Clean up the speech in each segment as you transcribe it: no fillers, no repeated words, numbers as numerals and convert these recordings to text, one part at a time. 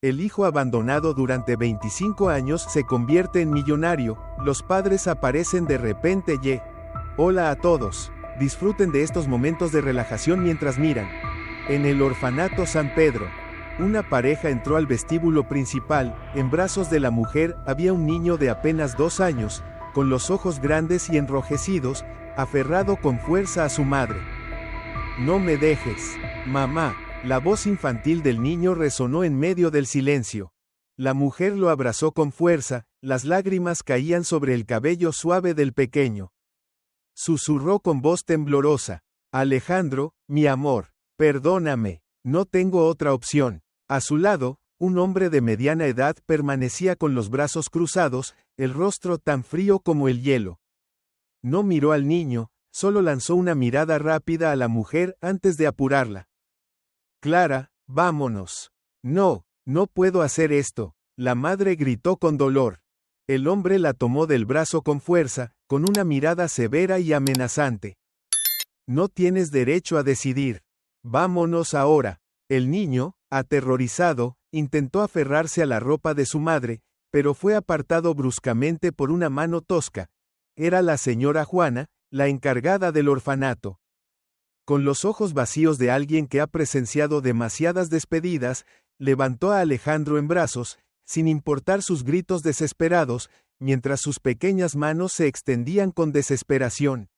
El hijo abandonado durante 25 años se convierte en millonario, los padres aparecen de repente y... Hola a todos, disfruten de estos momentos de relajación mientras miran. En el orfanato San Pedro, una pareja entró al vestíbulo principal, en brazos de la mujer había un niño de apenas 2 años, con los ojos grandes y enrojecidos, aferrado con fuerza a su madre. No me dejes, mamá. La voz infantil del niño resonó en medio del silencio. La mujer lo abrazó con fuerza, las lágrimas caían sobre el cabello suave del pequeño. Susurró con voz temblorosa: Alejandro, mi amor, perdóname, no tengo otra opción. A su lado, un hombre de mediana edad permanecía con los brazos cruzados, el rostro tan frío como el hielo. No miró al niño, solo lanzó una mirada rápida a la mujer antes de apurarla. Clara, vámonos. No, no puedo hacer esto, la madre gritó con dolor. El hombre la tomó del brazo con fuerza, con una mirada severa y amenazante. No tienes derecho a decidir. Vámonos ahora. El niño, aterrorizado, intentó aferrarse a la ropa de su madre, pero fue apartado bruscamente por una mano tosca. Era la señora Juana, la encargada del orfanato. Con los ojos vacíos de alguien que ha presenciado demasiadas despedidas, levantó a Alejandro en brazos, sin importar sus gritos desesperados, mientras sus pequeñas manos se extendían con desesperación.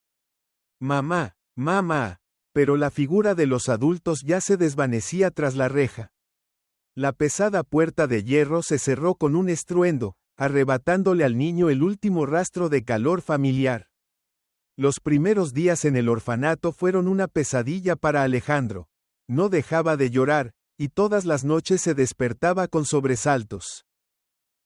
Mamá, mamá. Pero la figura de los adultos ya se desvanecía tras la reja. La pesada puerta de hierro se cerró con un estruendo, arrebatándole al niño el último rastro de calor familiar. Los primeros días en el orfanato fueron una pesadilla para Alejandro. No dejaba de llorar, y todas las noches se despertaba con sobresaltos.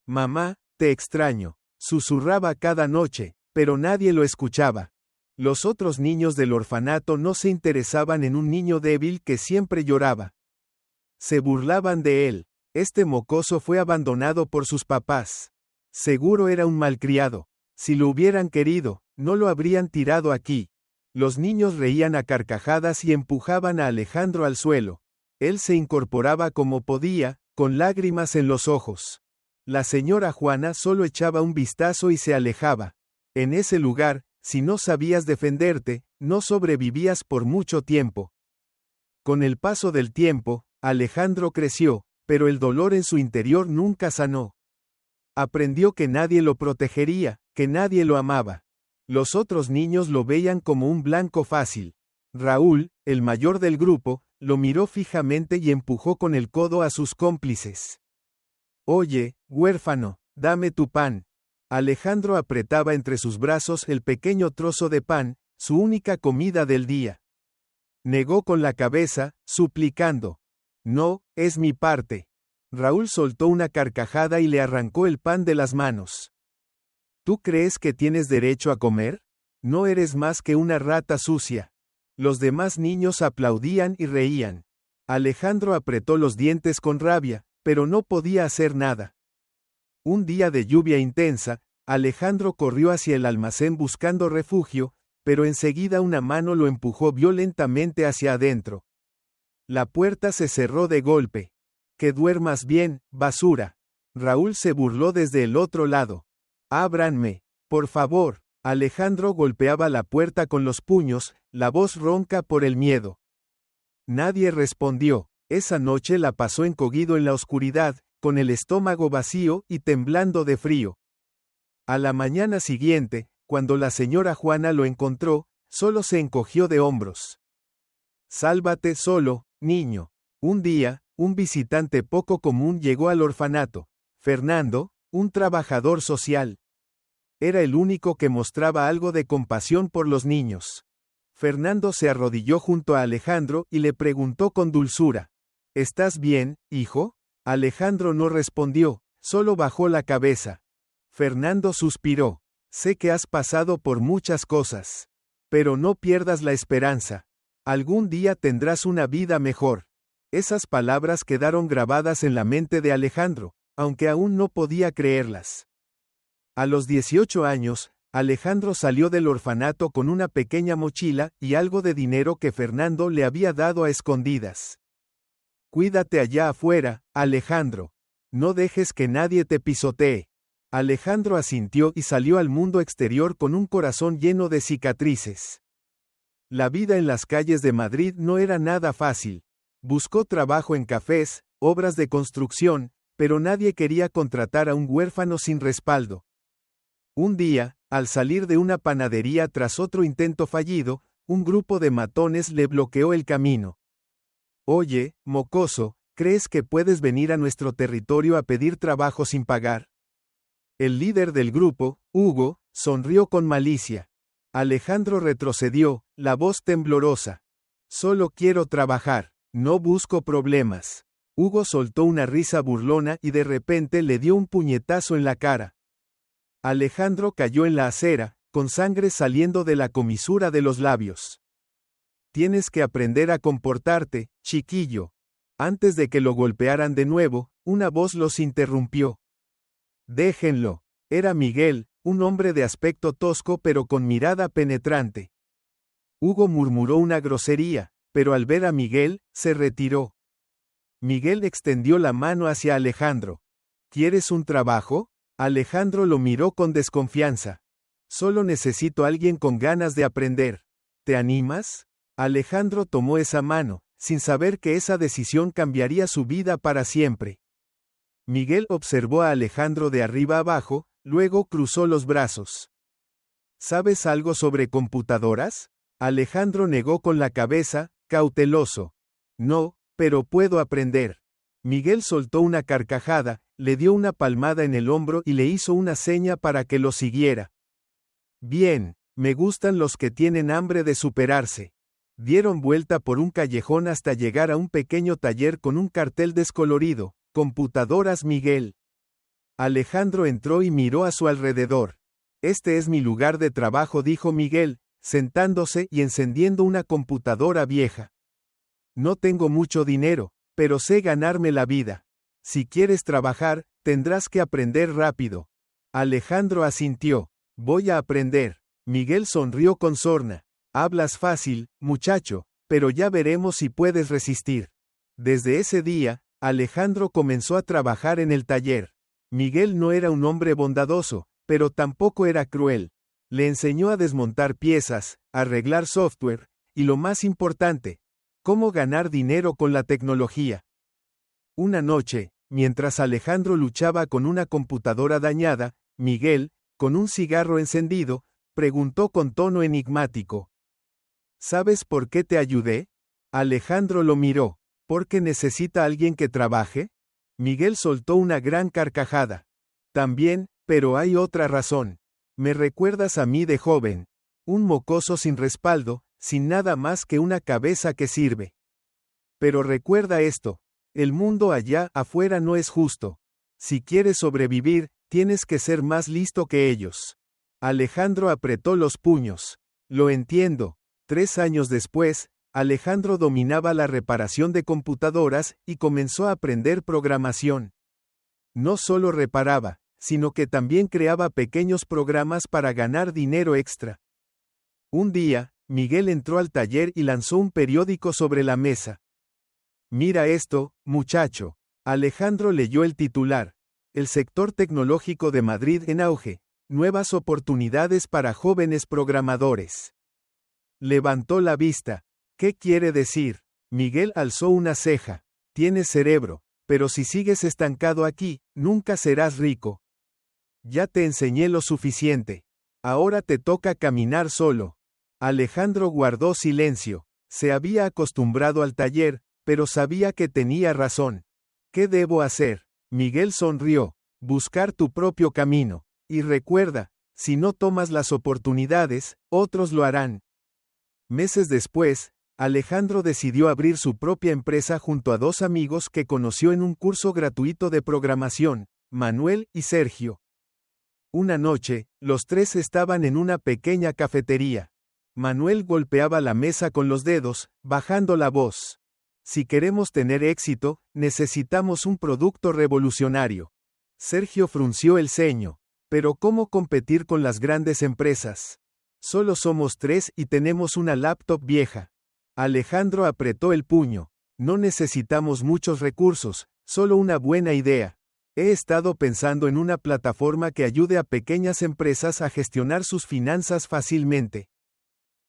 Mamá, te extraño, susurraba cada noche, pero nadie lo escuchaba. Los otros niños del orfanato no se interesaban en un niño débil que siempre lloraba. Se burlaban de él. Este mocoso fue abandonado por sus papás. Seguro era un malcriado. Si lo hubieran querido, no lo habrían tirado aquí. Los niños reían a carcajadas y empujaban a Alejandro al suelo. Él se incorporaba como podía, con lágrimas en los ojos. La señora Juana solo echaba un vistazo y se alejaba. En ese lugar, si no sabías defenderte, no sobrevivías por mucho tiempo. Con el paso del tiempo, Alejandro creció, pero el dolor en su interior nunca sanó. Aprendió que nadie lo protegería, que nadie lo amaba. Los otros niños lo veían como un blanco fácil. Raúl, el mayor del grupo, lo miró fijamente y empujó con el codo a sus cómplices. Oye, huérfano, dame tu pan. Alejandro apretaba entre sus brazos el pequeño trozo de pan, su única comida del día. Negó con la cabeza, suplicando. No, es mi parte. Raúl soltó una carcajada y le arrancó el pan de las manos. ¿Tú crees que tienes derecho a comer? No eres más que una rata sucia. Los demás niños aplaudían y reían. Alejandro apretó los dientes con rabia, pero no podía hacer nada. Un día de lluvia intensa, Alejandro corrió hacia el almacén buscando refugio, pero enseguida una mano lo empujó violentamente hacia adentro. La puerta se cerró de golpe. Que duermas bien, basura. Raúl se burló desde el otro lado. Ábranme, por favor. Alejandro golpeaba la puerta con los puños, la voz ronca por el miedo. Nadie respondió. Esa noche la pasó encogido en la oscuridad, con el estómago vacío y temblando de frío. A la mañana siguiente, cuando la señora Juana lo encontró, solo se encogió de hombros. Sálvate solo, niño. Un día, un visitante poco común llegó al orfanato. Fernando, un trabajador social. Era el único que mostraba algo de compasión por los niños. Fernando se arrodilló junto a Alejandro y le preguntó con dulzura. ¿Estás bien, hijo? Alejandro no respondió, solo bajó la cabeza. Fernando suspiró. Sé que has pasado por muchas cosas. Pero no pierdas la esperanza. Algún día tendrás una vida mejor. Esas palabras quedaron grabadas en la mente de Alejandro, aunque aún no podía creerlas. A los 18 años, Alejandro salió del orfanato con una pequeña mochila y algo de dinero que Fernando le había dado a escondidas. Cuídate allá afuera, Alejandro. No dejes que nadie te pisotee. Alejandro asintió y salió al mundo exterior con un corazón lleno de cicatrices. La vida en las calles de Madrid no era nada fácil. Buscó trabajo en cafés, obras de construcción, pero nadie quería contratar a un huérfano sin respaldo. Un día, al salir de una panadería tras otro intento fallido, un grupo de matones le bloqueó el camino. Oye, mocoso, ¿crees que puedes venir a nuestro territorio a pedir trabajo sin pagar? El líder del grupo, Hugo, sonrió con malicia. Alejandro retrocedió, la voz temblorosa. Solo quiero trabajar, no busco problemas. Hugo soltó una risa burlona y de repente le dio un puñetazo en la cara. Alejandro cayó en la acera, con sangre saliendo de la comisura de los labios. Tienes que aprender a comportarte, chiquillo. Antes de que lo golpearan de nuevo, una voz los interrumpió. Déjenlo. Era Miguel, un hombre de aspecto tosco pero con mirada penetrante. Hugo murmuró una grosería, pero al ver a Miguel, se retiró. Miguel extendió la mano hacia Alejandro. ¿Quieres un trabajo? Alejandro lo miró con desconfianza. Solo necesito a alguien con ganas de aprender. ¿Te animas? Alejandro tomó esa mano, sin saber que esa decisión cambiaría su vida para siempre. Miguel observó a Alejandro de arriba abajo, luego cruzó los brazos. ¿Sabes algo sobre computadoras? Alejandro negó con la cabeza, cauteloso. No, pero puedo aprender. Miguel soltó una carcajada, le dio una palmada en el hombro y le hizo una seña para que lo siguiera. Bien, me gustan los que tienen hambre de superarse. Dieron vuelta por un callejón hasta llegar a un pequeño taller con un cartel descolorido, Computadoras Miguel. Alejandro entró y miró a su alrededor. Este es mi lugar de trabajo, dijo Miguel, sentándose y encendiendo una computadora vieja. No tengo mucho dinero, pero sé ganarme la vida. Si quieres trabajar, tendrás que aprender rápido. Alejandro asintió. Voy a aprender. Miguel sonrió con sorna. Hablas fácil, muchacho, pero ya veremos si puedes resistir. Desde ese día, Alejandro comenzó a trabajar en el taller. Miguel no era un hombre bondadoso, pero tampoco era cruel. Le enseñó a desmontar piezas, a arreglar software, y lo más importante, cómo ganar dinero con la tecnología. Una noche, mientras Alejandro luchaba con una computadora dañada, Miguel, con un cigarro encendido, preguntó con tono enigmático. ¿Sabes por qué te ayudé? Alejandro lo miró. ¿Por qué necesita alguien que trabaje? Miguel soltó una gran carcajada. También, pero hay otra razón. Me recuerdas a mí de joven. Un mocoso sin respaldo, sin nada más que una cabeza que sirve. Pero recuerda esto. El mundo allá afuera no es justo. Si quieres sobrevivir, tienes que ser más listo que ellos. Alejandro apretó los puños. Lo entiendo. 3 años después, Alejandro dominaba la reparación de computadoras y comenzó a aprender programación. No solo reparaba, sino que también creaba pequeños programas para ganar dinero extra. Un día, Miguel entró al taller y lanzó un periódico sobre la mesa. Mira esto, muchacho. Alejandro leyó el titular. El sector tecnológico de Madrid en auge. Nuevas oportunidades para jóvenes programadores. Levantó la vista. ¿Qué quiere decir? Miguel alzó una ceja. Tienes cerebro, pero si sigues estancado aquí, nunca serás rico. Ya te enseñé lo suficiente. Ahora te toca caminar solo. Alejandro guardó silencio. Se había acostumbrado al taller, pero sabía que tenía razón. ¿Qué debo hacer? Miguel sonrió. Buscar tu propio camino. Y recuerda, si no tomas las oportunidades, otros lo harán. Meses después, Alejandro decidió abrir su propia empresa junto a 2 amigos que conoció en un curso gratuito de programación, Manuel y Sergio. Una noche, los 3 estaban en una pequeña cafetería. Manuel golpeaba la mesa con los dedos, bajando la voz. Si queremos tener éxito, necesitamos un producto revolucionario. Sergio frunció el ceño. Pero ¿cómo competir con las grandes empresas? Solo somos 3 y tenemos una laptop vieja. Alejandro apretó el puño. No necesitamos muchos recursos, solo una buena idea. He estado pensando en una plataforma que ayude a pequeñas empresas a gestionar sus finanzas fácilmente.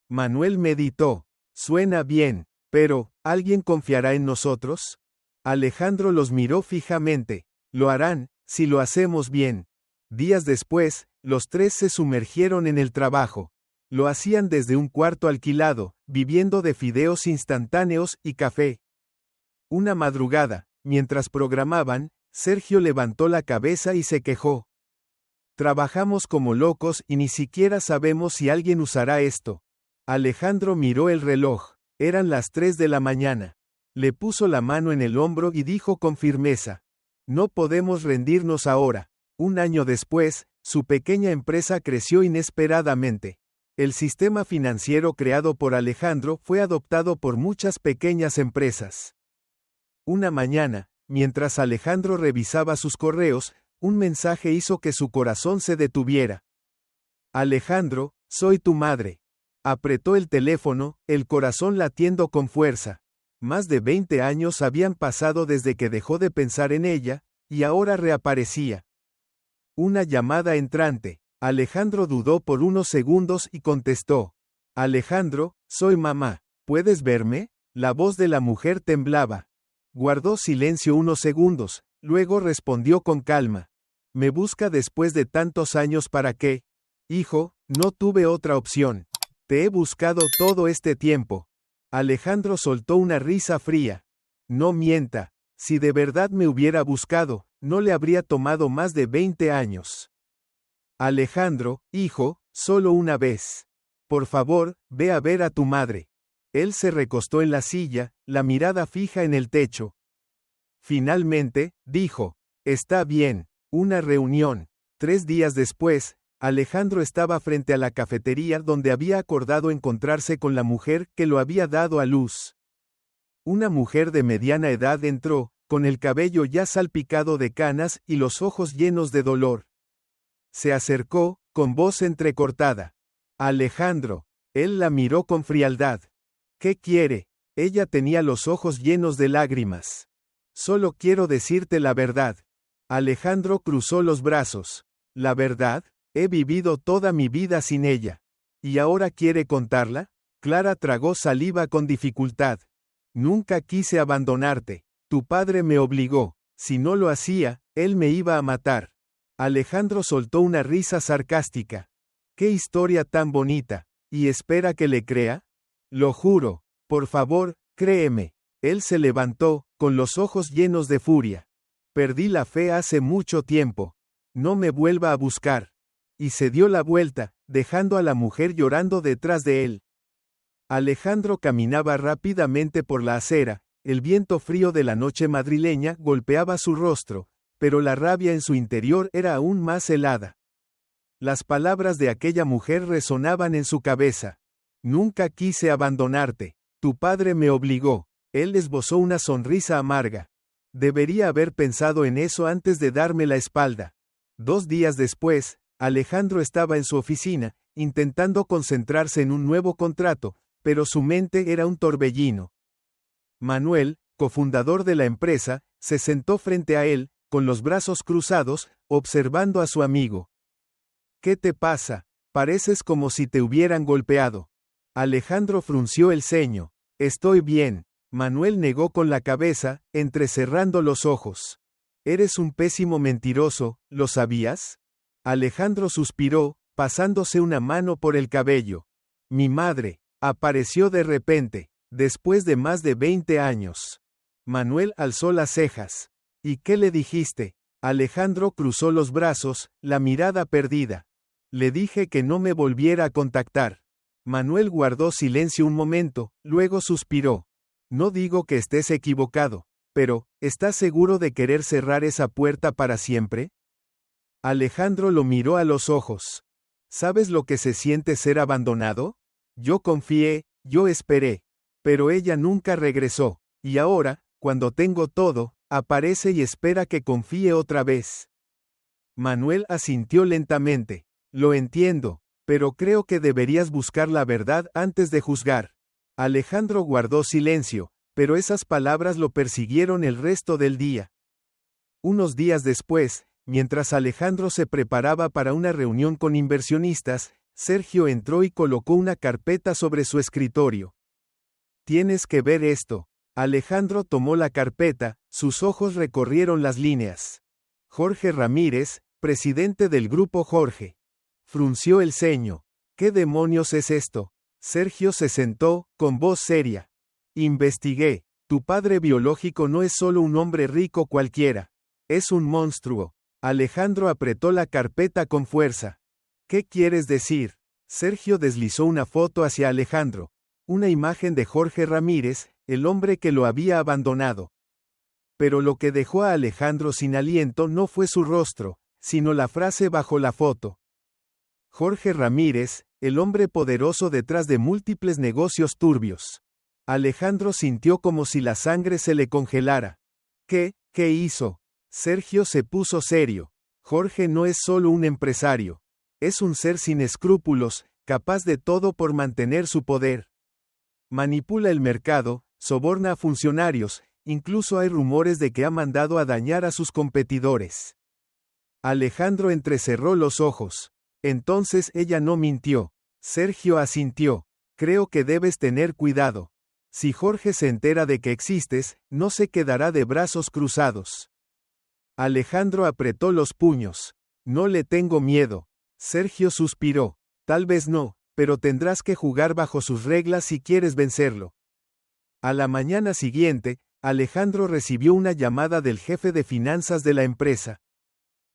Manuel meditó. Suena bien, pero, ¿alguien confiará en nosotros? Alejandro los miró fijamente. Lo harán, si lo hacemos bien. Días después, los tres se sumergieron en el trabajo. Lo hacían desde un cuarto alquilado, viviendo de fideos instantáneos y café. Una madrugada, mientras programaban, Sergio levantó la cabeza y se quejó. Trabajamos como locos y ni siquiera sabemos si alguien usará esto. Alejandro miró el reloj. Eran las 3 de la mañana. Le puso la mano en el hombro y dijo con firmeza: no podemos rendirnos ahora. Un año después, su pequeña empresa creció inesperadamente. El sistema financiero creado por Alejandro fue adoptado por muchas pequeñas empresas. Una mañana, mientras Alejandro revisaba sus correos, un mensaje hizo que su corazón se detuviera. Alejandro, soy tu madre. Apretó el teléfono, el corazón latiendo con fuerza. Más de 20 años habían pasado desde que dejó de pensar en ella, y ahora reaparecía. Una llamada entrante. Alejandro dudó por unos segundos y contestó. Alejandro, soy mamá. ¿Puedes verme? La voz de la mujer temblaba. Guardó silencio unos segundos, luego respondió con calma. ¿Me busca después de tantos años para qué? Hijo, no tuve otra opción. Te he buscado todo este tiempo. Alejandro soltó una risa fría. No mienta. Si de verdad me hubiera buscado, no le habría tomado más de 20 años. Alejandro, hijo, solo una vez. Por favor, ve a ver a tu madre. Él se recostó en la silla, la mirada fija en el techo. Finalmente, dijo, está bien, una reunión. 3 días después, Alejandro estaba frente a la cafetería donde había acordado encontrarse con la mujer que lo había dado a luz. Una mujer de mediana edad entró, con el cabello ya salpicado de canas y los ojos llenos de dolor. Se acercó, con voz entrecortada. Alejandro. Él la miró con frialdad. ¿Qué quiere? Ella tenía los ojos llenos de lágrimas. Solo quiero decirte la verdad. Alejandro cruzó los brazos. ¿La verdad? He vivido toda mi vida sin ella. ¿Y ahora quiere contarla? Clara tragó saliva con dificultad. Nunca quise abandonarte. Tu padre me obligó. Si no lo hacía, él me iba a matar. Alejandro soltó una risa sarcástica. ¡Qué historia tan bonita! ¿Y espera que le crea? Lo juro. Por favor, créeme. Él se levantó, con los ojos llenos de furia. Perdí la fe hace mucho tiempo. No me vuelva a buscar. Y se dio la vuelta, dejando a la mujer llorando detrás de él. Alejandro caminaba rápidamente por la acera, el viento frío de la noche madrileña golpeaba su rostro, pero la rabia en su interior era aún más helada. Las palabras de aquella mujer resonaban en su cabeza. Nunca quise abandonarte. Tu padre me obligó. Él esbozó una sonrisa amarga. Debería haber pensado en eso antes de darme la espalda. 2 días después, Alejandro estaba en su oficina, intentando concentrarse en un nuevo contrato, pero su mente era un torbellino. Manuel, cofundador de la empresa, se sentó frente a él, con los brazos cruzados, observando a su amigo. ¿Qué te pasa? Pareces como si te hubieran golpeado. Alejandro frunció el ceño. Estoy bien. Manuel negó con la cabeza, entrecerrando los ojos. Eres un pésimo mentiroso, ¿lo sabías? Alejandro suspiró, pasándose una mano por el cabello. Mi madre apareció de repente, después de más de 20 años. Manuel alzó las cejas. ¿Y qué le dijiste? Alejandro cruzó los brazos, la mirada perdida. Le dije que no me volviera a contactar. Manuel guardó silencio un momento, luego suspiró. No digo que estés equivocado, pero, ¿estás seguro de querer cerrar esa puerta para siempre? Alejandro lo miró a los ojos. ¿Sabes lo que se siente ser abandonado? Yo confié, yo esperé. Pero ella nunca regresó, y ahora, cuando tengo todo, aparece y espera que confíe otra vez. Manuel asintió lentamente. Lo entiendo, pero creo que deberías buscar la verdad antes de juzgar. Alejandro guardó silencio, pero esas palabras lo persiguieron el resto del día. Unos días después, mientras Alejandro se preparaba para una reunión con inversionistas, Sergio entró y colocó una carpeta sobre su escritorio. Tienes que ver esto. Alejandro tomó la carpeta, sus ojos recorrieron las líneas. Jorge Ramírez, presidente del Grupo Jorge. Frunció el ceño. ¿Qué demonios es esto? Sergio se sentó, con voz seria. Investigué. Tu padre biológico no es solo un hombre rico cualquiera. Es un monstruo. Alejandro apretó la carpeta con fuerza. ¿Qué quieres decir? Sergio deslizó una foto hacia Alejandro. Una imagen de Jorge Ramírez, el hombre que lo había abandonado. Pero lo que dejó a Alejandro sin aliento no fue su rostro, sino la frase bajo la foto. Jorge Ramírez, el hombre poderoso detrás de múltiples negocios turbios. Alejandro sintió como si la sangre se le congelara. ¿Qué hizo? Sergio se puso serio. Jorge no es solo un empresario. Es un ser sin escrúpulos, capaz de todo por mantener su poder. Manipula el mercado, soborna a funcionarios, incluso hay rumores de que ha mandado a dañar a sus competidores. Alejandro entrecerró los ojos. Entonces ella no mintió. Sergio asintió. Creo que debes tener cuidado. Si Jorge se entera de que existes, no se quedará de brazos cruzados. Alejandro apretó los puños. No le tengo miedo. Sergio suspiró. Tal vez no, pero tendrás que jugar bajo sus reglas si quieres vencerlo. A la mañana siguiente, Alejandro recibió una llamada del jefe de finanzas de la empresa.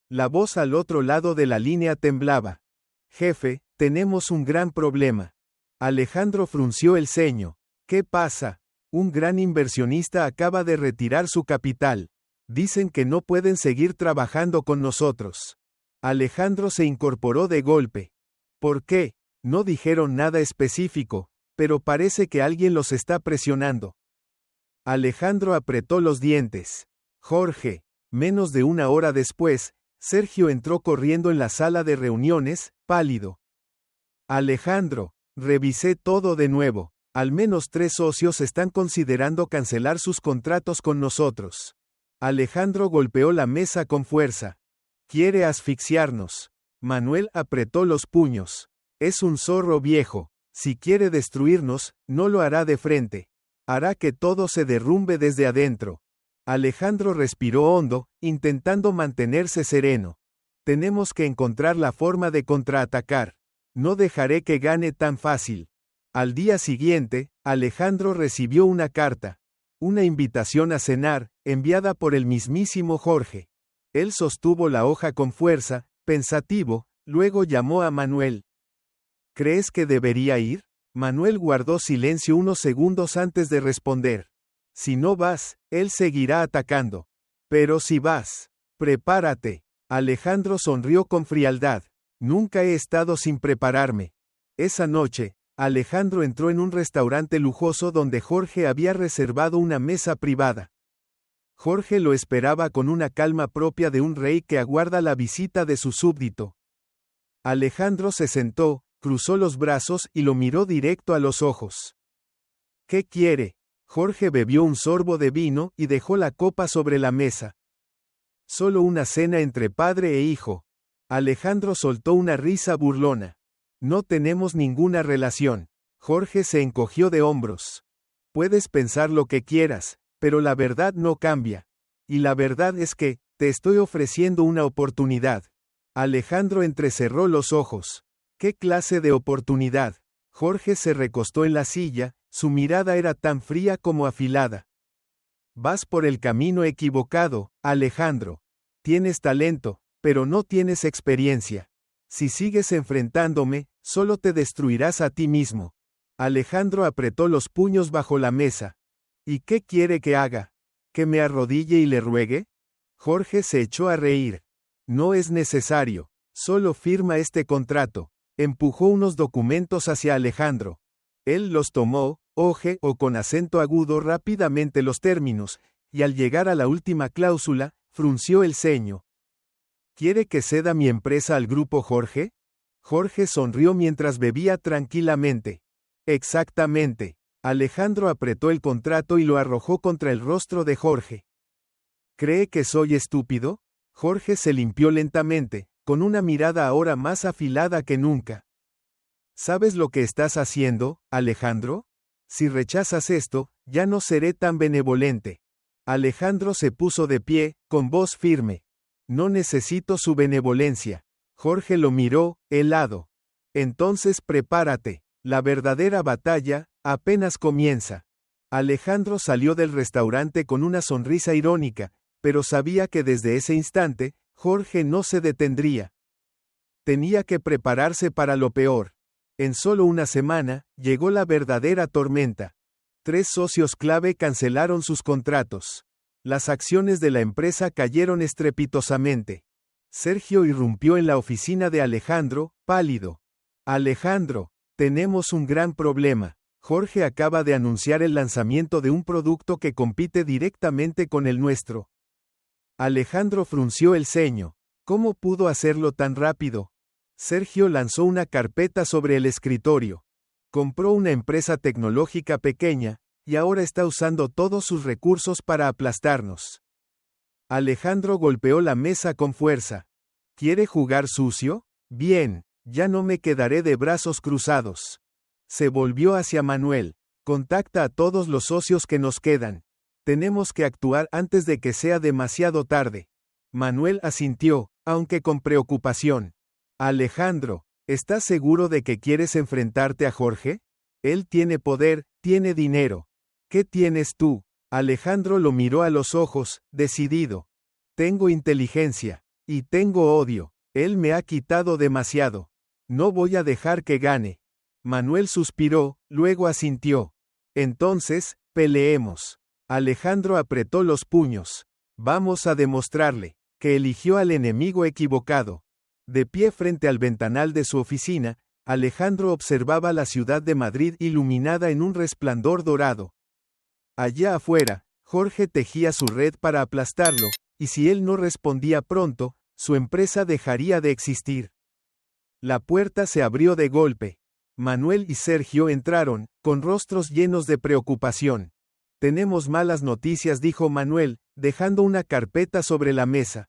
La voz al otro lado de la línea temblaba. Jefe, tenemos un gran problema. Alejandro frunció el ceño. ¿Qué pasa? Un gran inversionista acaba de retirar su capital. Dicen que no pueden seguir trabajando con nosotros. Alejandro se incorporó de golpe. ¿Por qué? No dijeron nada específico, pero parece que alguien los está presionando. Alejandro apretó los dientes. Jorge. Menos de una hora después, Sergio entró corriendo en la sala de reuniones, pálido. Alejandro, revisé todo de nuevo. Al menos 3 socios están considerando cancelar sus contratos con nosotros. Alejandro golpeó la mesa con fuerza. Quiere asfixiarnos. Manuel apretó los puños. Es un zorro viejo. Si quiere destruirnos, no lo hará de frente. Hará que todo se derrumbe desde adentro. Alejandro respiró hondo, intentando mantenerse sereno. Tenemos que encontrar la forma de contraatacar. No dejaré que gane tan fácil. Al día siguiente, Alejandro recibió una carta. Una invitación a cenar, enviada por el mismísimo Jorge. Él sostuvo la hoja con fuerza, pensativo, luego llamó a Manuel. ¿Crees que debería ir? Manuel guardó silencio unos segundos antes de responder. Si no vas, él seguirá atacando. Pero si vas, prepárate. Alejandro sonrió con frialdad. Nunca he estado sin prepararme. Esa noche, Alejandro entró en un restaurante lujoso donde Jorge había reservado una mesa privada. Jorge lo esperaba con una calma propia de un rey que aguarda la visita de su súbdito. Alejandro se sentó, cruzó los brazos y lo miró directo a los ojos. ¿Qué quiere? Jorge bebió un sorbo de vino y dejó la copa sobre la mesa. Solo una cena entre padre e hijo. Alejandro soltó una risa burlona. No tenemos ninguna relación. Jorge se encogió de hombros. Puedes pensar lo que quieras, pero la verdad no cambia. Y la verdad es que, te estoy ofreciendo una oportunidad. Alejandro entrecerró los ojos. ¿Qué clase de oportunidad? Jorge se recostó en la silla, su mirada era tan fría como afilada. Vas por el camino equivocado, Alejandro. Tienes talento, pero no tienes experiencia. Si sigues enfrentándome, solo te destruirás a ti mismo. Alejandro apretó los puños bajo la mesa. ¿Y qué quiere que haga? ¿Que me arrodille y le ruegue? Jorge se echó a reír. No es necesario. Solo firma este contrato. Empujó unos documentos hacia Alejandro. Él los tomó, o con acento agudo rápidamente los términos, y al llegar a la última cláusula, frunció el ceño. ¿Quiere que ceda mi empresa al grupo Jorge? Jorge sonrió mientras bebía tranquilamente. Exactamente. Alejandro apretó el contrato y lo arrojó contra el rostro de Jorge. ¿Cree que soy estúpido? Jorge se limpió lentamente, con una mirada ahora más afilada que nunca. ¿Sabes lo que estás haciendo, Alejandro? Si rechazas esto, ya no seré tan benevolente. Alejandro se puso de pie, con voz firme. No necesito su benevolencia. Jorge lo miró, helado. Entonces prepárate. La verdadera batalla apenas comienza. Alejandro salió del restaurante con una sonrisa irónica, pero sabía que desde ese instante, Jorge no se detendría. Tenía que prepararse para lo peor. En solo una semana, llegó la verdadera tormenta. 3 socios clave cancelaron sus contratos. Las acciones de la empresa cayeron estrepitosamente. Sergio irrumpió en la oficina de Alejandro, pálido. Alejandro, tenemos un gran problema. Jorge acaba de anunciar el lanzamiento de un producto que compite directamente con el nuestro. Alejandro frunció el ceño. ¿Cómo pudo hacerlo tan rápido? Sergio lanzó una carpeta sobre el escritorio. Compró una empresa tecnológica pequeña, y ahora está usando todos sus recursos para aplastarnos. Alejandro golpeó la mesa con fuerza. ¿Quiere jugar sucio? Bien, ya no me quedaré de brazos cruzados. Se volvió hacia Manuel. Contacta a todos los socios que nos quedan. Tenemos que actuar antes de que sea demasiado tarde. Manuel asintió, aunque con preocupación. Alejandro, ¿estás seguro de que quieres enfrentarte a Jorge? Él tiene poder, tiene dinero. ¿Qué tienes tú? Alejandro lo miró a los ojos, decidido. Tengo inteligencia. Y tengo odio. Él me ha quitado demasiado. No voy a dejar que gane. Manuel suspiró, luego asintió. Entonces, peleemos. Alejandro apretó los puños. Vamos a demostrarle que eligió al enemigo equivocado. De pie frente al ventanal de su oficina, Alejandro observaba la ciudad de Madrid iluminada en un resplandor dorado. Allá afuera, Jorge tejía su red para aplastarlo, y si él no respondía pronto, su empresa dejaría de existir. La puerta se abrió de golpe. Manuel y Sergio entraron, con rostros llenos de preocupación. Tenemos malas noticias, dijo Manuel, dejando una carpeta sobre la mesa.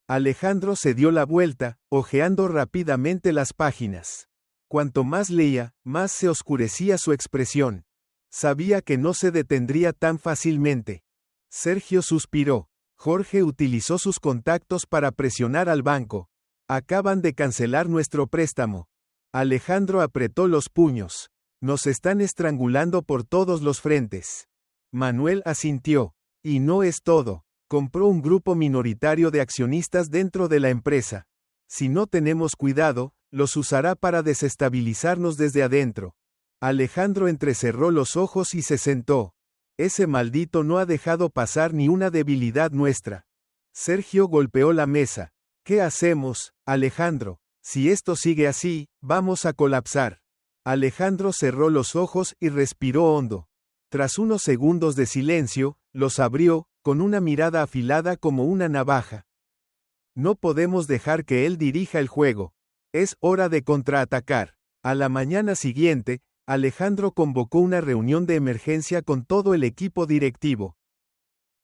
Alejandro se dio la vuelta, hojeando rápidamente las páginas. Cuanto más leía, más se oscurecía su expresión. Sabía que no se detendría tan fácilmente. Sergio suspiró. Jorge utilizó sus contactos para presionar al banco. Acaban de cancelar nuestro préstamo. Alejandro apretó los puños. Nos están estrangulando por todos los frentes. Manuel asintió. Y no es todo. Compró un grupo minoritario de accionistas dentro de la empresa. Si no tenemos cuidado, los usará para desestabilizarnos desde adentro. Alejandro entrecerró los ojos y se sentó. Ese maldito no ha dejado pasar ni una debilidad nuestra. Sergio golpeó la mesa. ¿Qué hacemos, Alejandro? Si esto sigue así, vamos a colapsar. Alejandro cerró los ojos y respiró hondo. Tras unos segundos de silencio, los abrió, con una mirada afilada como una navaja. No podemos dejar que él dirija el juego. Es hora de contraatacar. A la mañana siguiente, Alejandro convocó una reunión de emergencia con todo el equipo directivo.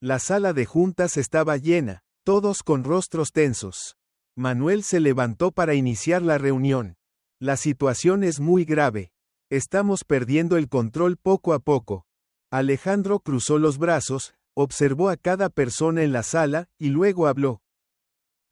La sala de juntas estaba llena, todos con rostros tensos. Manuel se levantó para iniciar la reunión. La situación es muy grave. Estamos perdiendo el control poco a poco. Alejandro cruzó los brazos, observó a cada persona en la sala, y luego habló.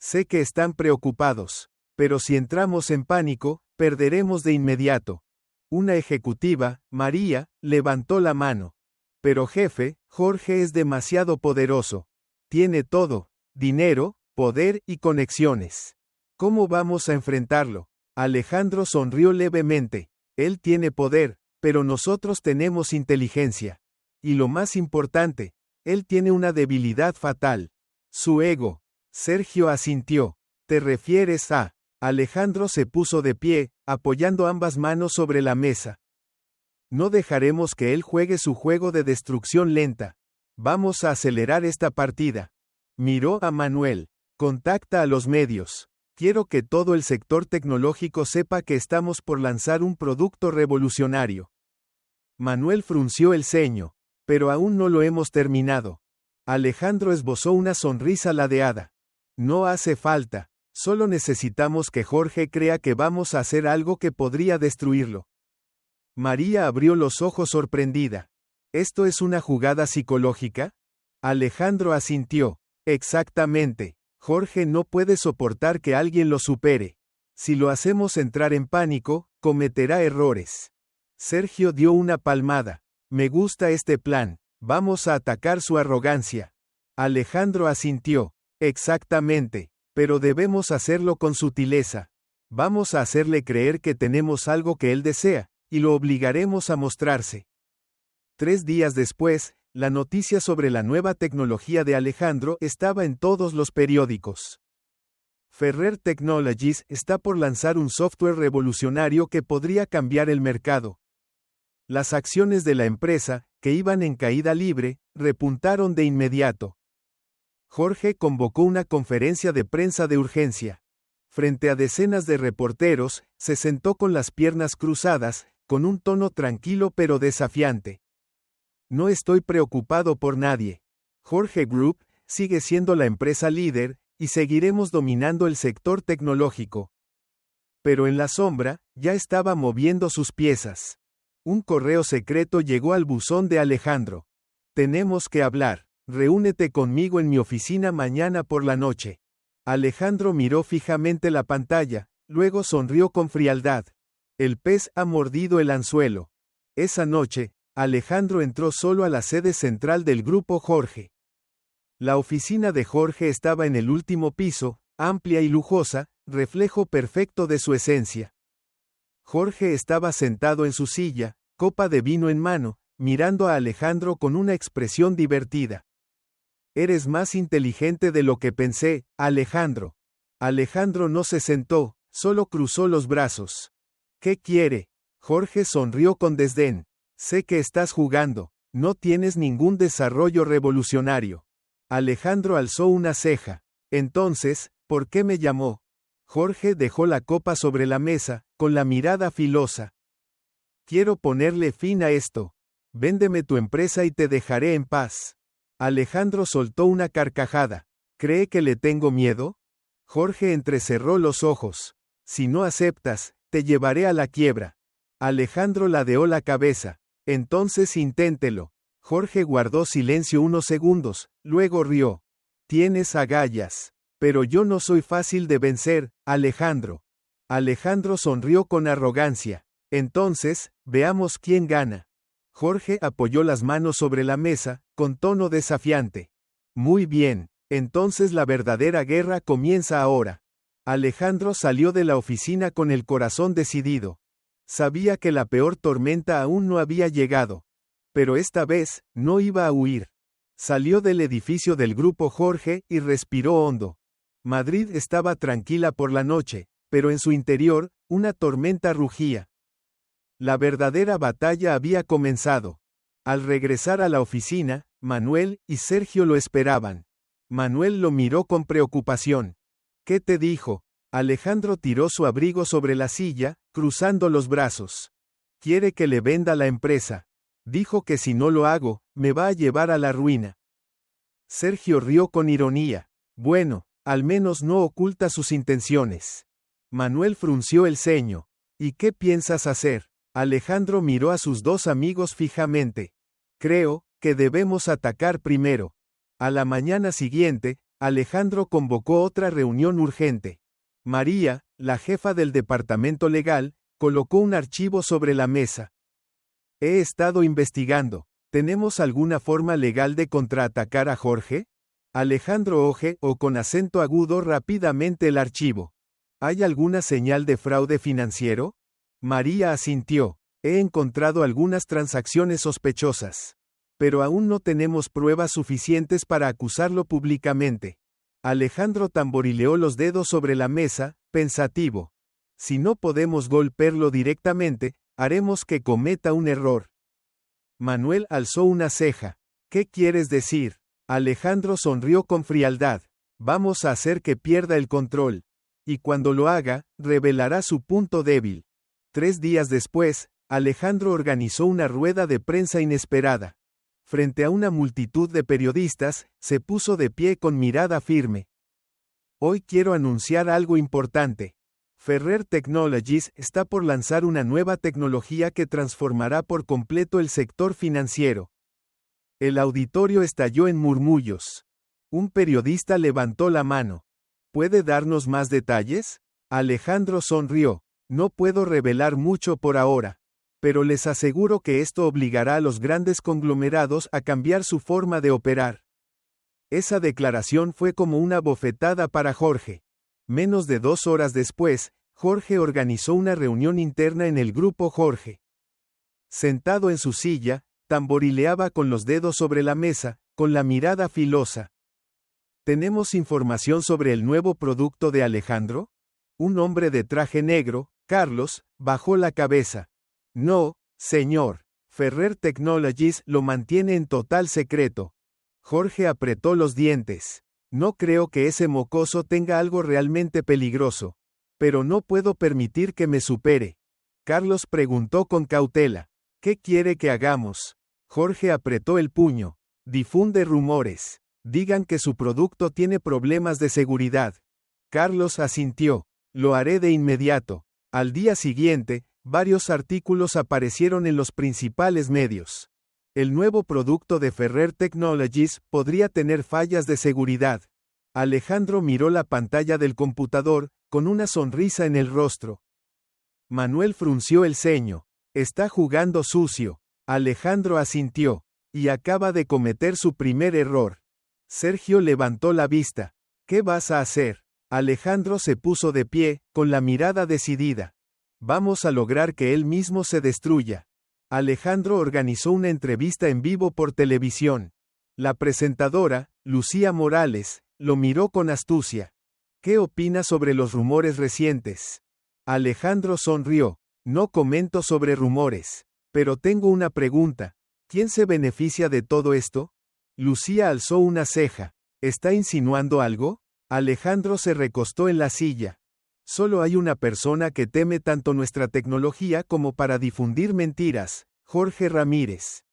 Sé que están preocupados, pero si entramos en pánico, perderemos de inmediato. Una ejecutiva, María, levantó la mano. Pero jefe, Jorge es demasiado poderoso. Tiene todo, dinero, poder y conexiones. ¿Cómo vamos a enfrentarlo? Alejandro sonrió levemente. Él tiene poder, pero nosotros tenemos inteligencia. Y lo más importante, él tiene una debilidad fatal. Su ego. Sergio asintió. ¿Te refieres a? Alejandro se puso de pie, apoyando ambas manos sobre la mesa. No dejaremos que él juegue su juego de destrucción lenta. Vamos a acelerar esta partida. Miró a Manuel. Contacta a los medios. Quiero que todo el sector tecnológico sepa que estamos por lanzar un producto revolucionario. Manuel frunció el ceño. Pero aún no lo hemos terminado. Alejandro esbozó una sonrisa ladeada. No hace falta, solo necesitamos que Jorge crea que vamos a hacer algo que podría destruirlo. María abrió los ojos sorprendida. ¿Esto es una jugada psicológica? Alejandro asintió. Exactamente. Jorge no puede soportar que alguien lo supere. Si lo hacemos entrar en pánico, cometerá errores. Sergio dio una palmada. Me gusta este plan. Vamos a atacar su arrogancia. Alejandro asintió. Exactamente. Pero debemos hacerlo con sutileza. Vamos a hacerle creer que tenemos algo que él desea, y lo obligaremos a mostrarse. 3 días después, la noticia sobre la nueva tecnología de Alejandro estaba en todos los periódicos. Ferrer Technologies está por lanzar un software revolucionario que podría cambiar el mercado. Las acciones de la empresa, que iban en caída libre, repuntaron de inmediato. Jorge convocó una conferencia de prensa de urgencia. Frente a decenas de reporteros, se sentó con las piernas cruzadas, con un tono tranquilo pero desafiante. No estoy preocupado por nadie. Jorge Group sigue siendo la empresa líder, y seguiremos dominando el sector tecnológico. Pero en la sombra, ya estaba moviendo sus piezas. Un correo secreto llegó al buzón de Alejandro. Tenemos que hablar. Reúnete conmigo en mi oficina mañana por la noche. Alejandro miró fijamente la pantalla, luego sonrió con frialdad. El pez ha mordido el anzuelo. Esa noche, Alejandro entró solo a la sede central del grupo Jorge. La oficina de Jorge estaba en el último piso, amplia y lujosa, reflejo perfecto de su esencia. Jorge estaba sentado en su silla, copa de vino en mano, mirando a Alejandro con una expresión divertida. Eres más inteligente de lo que pensé, Alejandro. Alejandro no se sentó, solo cruzó los brazos. ¿Qué quiere? Jorge sonrió con desdén. Sé que estás jugando, no tienes ningún desarrollo revolucionario. Alejandro alzó una ceja. Entonces, ¿por qué me llamó? Jorge dejó la copa sobre la mesa, con la mirada filosa. Quiero ponerle fin a esto. Véndeme tu empresa y te dejaré en paz. Alejandro soltó una carcajada. ¿Cree que le tengo miedo? Jorge entrecerró los ojos. Si no aceptas, te llevaré a la quiebra. Alejandro ladeó la cabeza. Entonces inténtelo. Jorge guardó silencio unos segundos, luego rió. Tienes agallas. Pero yo no soy fácil de vencer, Alejandro. Alejandro sonrió con arrogancia. Entonces, veamos quién gana. Jorge apoyó las manos sobre la mesa, con tono desafiante. Muy bien, entonces la verdadera guerra comienza ahora. Alejandro salió de la oficina con el corazón decidido. Sabía que la peor tormenta aún no había llegado. Pero esta vez, no iba a huir. Salió del edificio del grupo Jorge y respiró hondo. Madrid estaba tranquila por la noche, pero en su interior, una tormenta rugía. La verdadera batalla había comenzado. Al regresar a la oficina, Manuel y Sergio lo esperaban. Manuel lo miró con preocupación. ¿Qué te dijo? Alejandro tiró su abrigo sobre la silla, cruzando los brazos. Quiere que le venda la empresa. Dijo que si no lo hago, me va a llevar a la ruina. Sergio rió con ironía. Bueno, al menos no oculta sus intenciones. Manuel frunció el ceño. ¿Y qué piensas hacer? Alejandro miró a sus dos amigos fijamente. Creo que debemos atacar primero. A la mañana siguiente, Alejandro convocó otra reunión urgente. María, la jefa del departamento legal, colocó un archivo sobre la mesa. He estado investigando. ¿Tenemos alguna forma legal de contraatacar a Jorge? Alejandro ojeó con acento agudo rápidamente el archivo. ¿Hay alguna señal de fraude financiero? María asintió. He encontrado algunas transacciones sospechosas. Pero aún no tenemos pruebas suficientes para acusarlo públicamente. Alejandro tamborileó los dedos sobre la mesa, pensativo. Si no podemos golpearlo directamente, haremos que cometa un error. Manuel alzó una ceja. ¿Qué quieres decir? Alejandro sonrió con frialdad. Vamos a hacer que pierda el control. Y cuando lo haga, revelará su punto débil. 3 días después, Alejandro organizó una rueda de prensa inesperada. Frente a una multitud de periodistas, se puso de pie con mirada firme. Hoy quiero anunciar algo importante. Ferrer Technologies está por lanzar una nueva tecnología que transformará por completo el sector financiero. El auditorio estalló en murmullos. Un periodista levantó la mano. ¿Puede darnos más detalles? Alejandro sonrió. No puedo revelar mucho por ahora, pero les aseguro que esto obligará a los grandes conglomerados a cambiar su forma de operar. Esa declaración fue como una bofetada para Jorge. Menos de 2 horas después, Jorge organizó una reunión interna en el grupo Jorge. Sentado en su silla, tamborileaba con los dedos sobre la mesa, con la mirada filosa. ¿Tenemos información sobre el nuevo producto de Alejandro? Un hombre de traje negro, Carlos, bajó la cabeza. No, señor. Ferrer Technologies lo mantiene en total secreto. Jorge apretó los dientes. No creo que ese mocoso tenga algo realmente peligroso. Pero no puedo permitir que me supere. Carlos preguntó con cautela. ¿Qué quiere que hagamos? Jorge apretó el puño. Difunde rumores. Digan que su producto tiene problemas de seguridad. Carlos asintió. Lo haré de inmediato. Al día siguiente, varios artículos aparecieron en los principales medios. El nuevo producto de Ferrer Technologies podría tener fallas de seguridad. Alejandro miró la pantalla del computador, con una sonrisa en el rostro. Manuel frunció el ceño. Está jugando sucio. Alejandro asintió. Y acaba de cometer su primer error. Sergio levantó la vista. ¿Qué vas a hacer? Alejandro se puso de pie, con la mirada decidida. Vamos a lograr que él mismo se destruya. Alejandro organizó una entrevista en vivo por televisión. La presentadora, Lucía Morales, lo miró con astucia. ¿Qué opina sobre los rumores recientes? Alejandro sonrió. No comento sobre rumores. Pero tengo una pregunta. ¿Quién se beneficia de todo esto? Lucía alzó una ceja. ¿Está insinuando algo? Alejandro se recostó en la silla. Solo hay una persona que teme tanto nuestra tecnología como para difundir mentiras, Jorge Ramírez.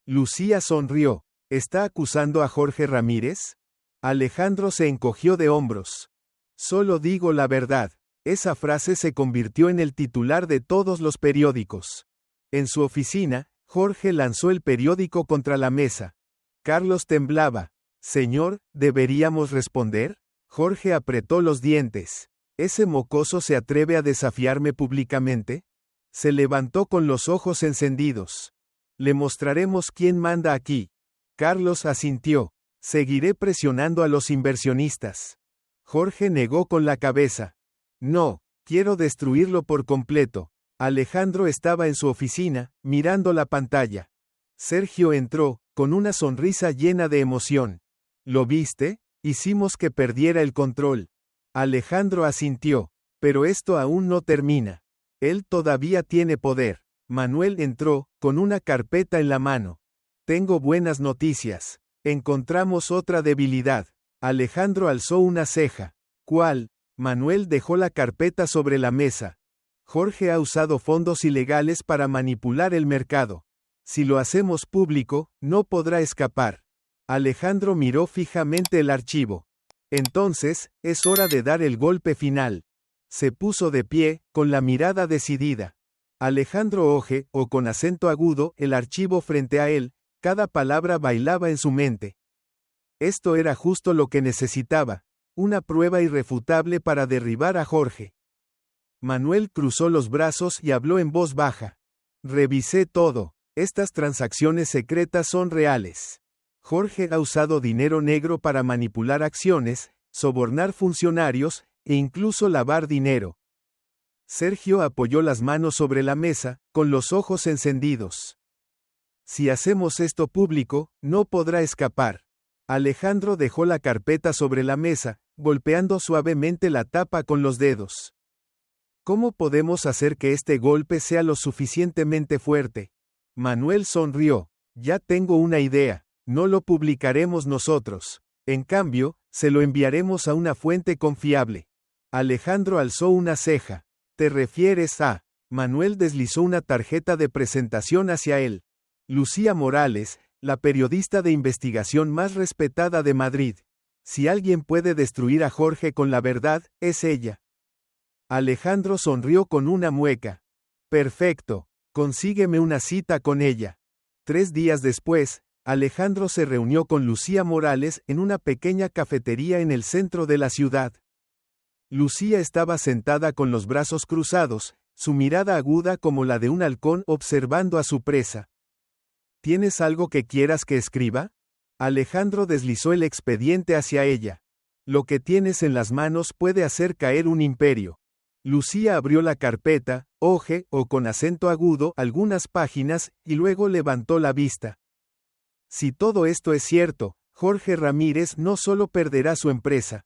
Lucía sonrió. ¿Está acusando a Jorge Ramírez? Alejandro se encogió de hombros. Solo digo la verdad. Esa frase se convirtió en el titular de todos los periódicos. En su oficina, Jorge lanzó el periódico contra la mesa. Carlos temblaba. Señor, ¿deberíamos responder? Jorge apretó los dientes. ¿Ese mocoso se atreve a desafiarme públicamente? Se levantó con los ojos encendidos. Le mostraremos quién manda aquí. Carlos asintió. Seguiré presionando a los inversionistas. Jorge negó con la cabeza. No, quiero destruirlo por completo. Alejandro estaba en su oficina, mirando la pantalla. Sergio entró, con una sonrisa llena de emoción. ¿Lo viste? Hicimos que perdiera el control. Alejandro asintió. Pero esto aún no termina. Él todavía tiene poder. Manuel entró, con una carpeta en la mano. Tengo buenas noticias. Encontramos otra debilidad. Alejandro alzó una ceja. ¿Cuál? Manuel dejó la carpeta sobre la mesa. Jorge ha usado fondos ilegales para manipular el mercado. Si lo hacemos público, no podrá escapar. Alejandro miró fijamente el archivo. Entonces, es hora de dar el golpe final. Se puso de pie, con la mirada decidida. Alejandro oje, o con acento agudo, el archivo frente a él, cada palabra bailaba en su mente. Esto era justo lo que necesitaba, una prueba irrefutable para derribar a Jorge. Manuel cruzó los brazos y habló en voz baja. Revisé todo. Estas transacciones secretas son reales. Jorge ha usado dinero negro para manipular acciones, sobornar funcionarios, e incluso lavar dinero. Sergio apoyó las manos sobre la mesa, con los ojos encendidos. Si hacemos esto público, no podrá escapar. Alejandro dejó la carpeta sobre la mesa, golpeando suavemente la tapa con los dedos. ¿Cómo podemos hacer que este golpe sea lo suficientemente fuerte? Manuel sonrió. Ya tengo una idea. No lo publicaremos nosotros. En cambio, se lo enviaremos a una fuente confiable. Alejandro alzó una ceja. ¿Te refieres a? Manuel deslizó una tarjeta de presentación hacia él. Lucía Morales, la periodista de investigación más respetada de Madrid. Si alguien puede destruir a Jorge con la verdad, es ella. Alejandro sonrió con una mueca. Perfecto, consígueme una cita con ella. 3 días después, Alejandro se reunió con Lucía Morales en una pequeña cafetería en el centro de la ciudad. Lucía estaba sentada con los brazos cruzados, su mirada aguda como la de un halcón observando a su presa. ¿Tienes algo que quieras que escriba? Alejandro deslizó el expediente hacia ella. Lo que tienes en las manos puede hacer caer un imperio. Lucía abrió la carpeta, o con acento agudo, algunas páginas, y luego levantó la vista. Si todo esto es cierto, Jorge Ramírez no solo perderá su empresa.